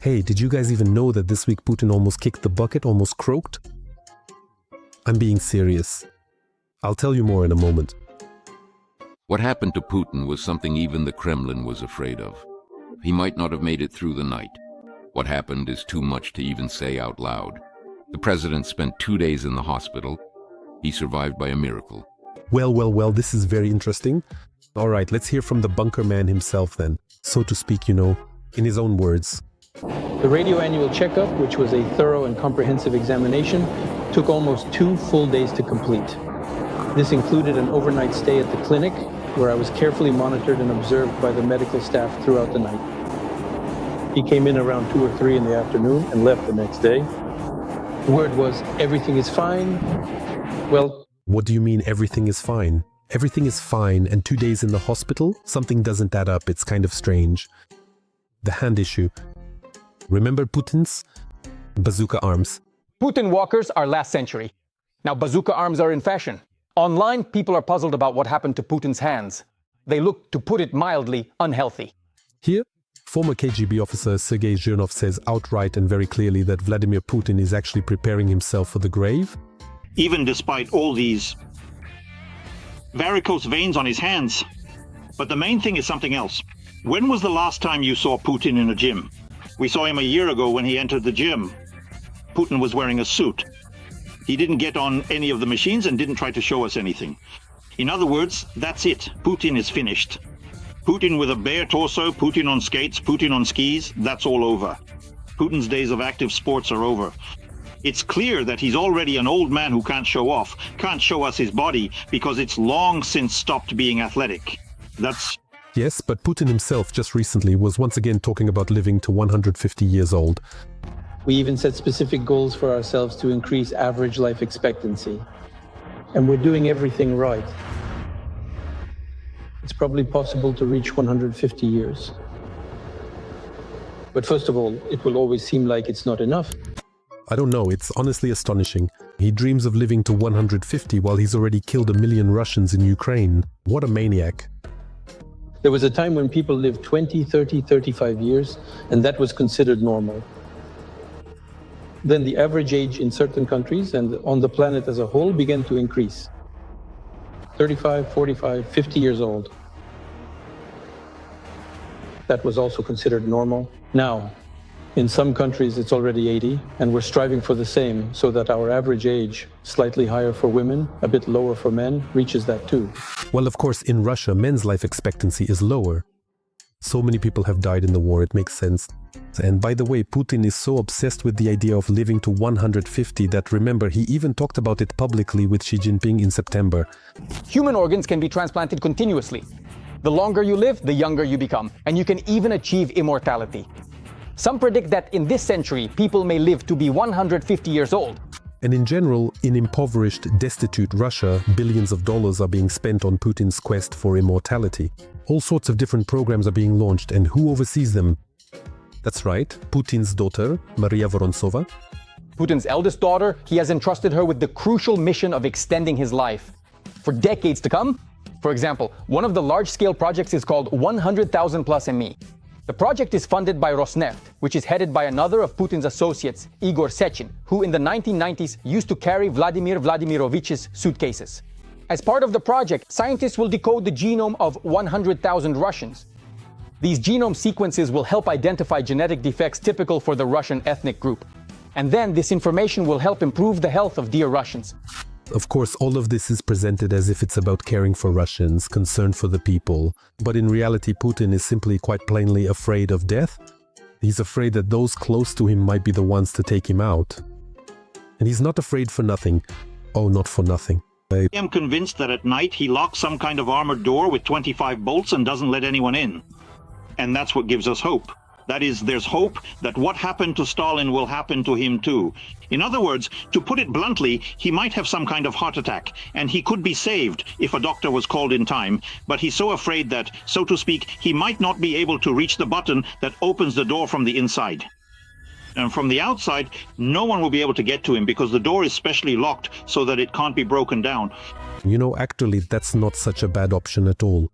Hey, did you guys even know that this week Putin almost kicked the bucket, almost croaked? I'm being serious. I'll tell you more in a moment. What happened to Putin was something even the Kremlin was afraid of. He might not have made it through the night. What happened is too much to even say out loud. The president spent 2 days in the hospital. He survived by a miracle. Well, this is very interesting. All right, let's hear from the bunker man himself then, so to speak, in his own words. The radio annual checkup, which was a thorough and comprehensive examination, took almost 2 full days to complete. This included an overnight stay at the clinic, where I was carefully monitored and observed by the medical staff throughout the night. He came in around 2 or 3 in the afternoon and left the next day. The word was, everything is fine. Well, what do you mean everything is fine? Everything is fine, and 2 days in the hospital? Something doesn't add up, it's kind of strange. The hand issue. Remember Putin's bazooka arms? Putin walkers are last century. Now bazooka arms are in fashion. Online, people are puzzled about what happened to Putin's hands. They look, to put it mildly, unhealthy. Here, former KGB officer Sergei Zhirnov says outright and very clearly that Vladimir Putin is actually preparing himself for the grave. Even despite all these varicose veins on his hands. But the main thing is something else. When was the last time you saw Putin in a gym? We saw him a year ago when he entered the gym. Putin was wearing a suit. He didn't get on any of the machines and didn't try to show us anything. In other words, that's it. Putin is finished. Putin with a bare torso, Putin on skates, Putin on skis, that's all over. Putin's days of active sports are over. It's clear that he's already an old man who can't show off, can't show us his body, because it's long since stopped being athletic. That's... Yes, but Putin himself just recently was once again talking about living to 150 years old. we even set specific goals for ourselves to increase average life expectancy. And we're doing everything right. It's probably possible to reach 150 years. But first of all, it will always seem like it's not enough. I don't know, it's honestly astonishing. He dreams of living to 150 while he's already killed 1 million Russians in Ukraine. What a maniac. There was a time when people lived 20, 30, 35 years, and that was considered normal. Then the average age in certain countries and on the planet as a whole began to increase. 35, 45, 50 years old. That was also considered normal. Now, in some countries it's already 80, and we're striving for the same, so that our average age, slightly higher for women, a bit lower for men, reaches that too. Well, of course, in Russia, men's life expectancy is lower. So many people have died in the war, it makes sense. And by the way, Putin is so obsessed with the idea of living to 150 that, remember, he even talked about it publicly with Xi Jinping in September. Human organs can be transplanted continuously. The longer you live, the younger you become, and you can even achieve immortality. Some predict that in this century, people may live to be 150 years old. And in general, in impoverished, destitute Russia, billions of dollars are being spent on Putin's quest for immortality. All sorts of different programs are being launched, and who oversees them? That's right, Putin's daughter, Maria Vorontsova. Putin's eldest daughter, he has entrusted her with the crucial mission of extending his life for decades to come. For example, one of the large-scale projects is called 100,000 plus ME. The project is funded by Rosneft, which is headed by another of Putin's associates, Igor Sechin, who in the 1990s used to carry Vladimir Vladimirovich's suitcases. As part of the project, scientists will decode the genome of 100,000 Russians. These genome sequences will help identify genetic defects typical for the Russian ethnic group. And then this information will help improve the health of dear Russians. Of course, all of this is presented as if it's about caring for Russians, concern for the people. But in reality, Putin is simply quite plainly afraid of death. He's afraid that those close to him might be the ones to take him out. And he's not afraid for nothing. Oh, not for nothing. I am convinced that at night he locks some kind of armored door with 25 bolts and doesn't let anyone in. And that's what gives us hope. That is, there's hope that what happened to Stalin will happen to him too. In other words, to put it bluntly, he might have some kind of heart attack, and he could be saved if a doctor was called in time, but he's so afraid that, so to speak, he might not be able to reach the button that opens the door from the inside. And from the outside, no one will be able to get to him because the door is specially locked so that it can't be broken down. You know, actually, that's not such a bad option at all.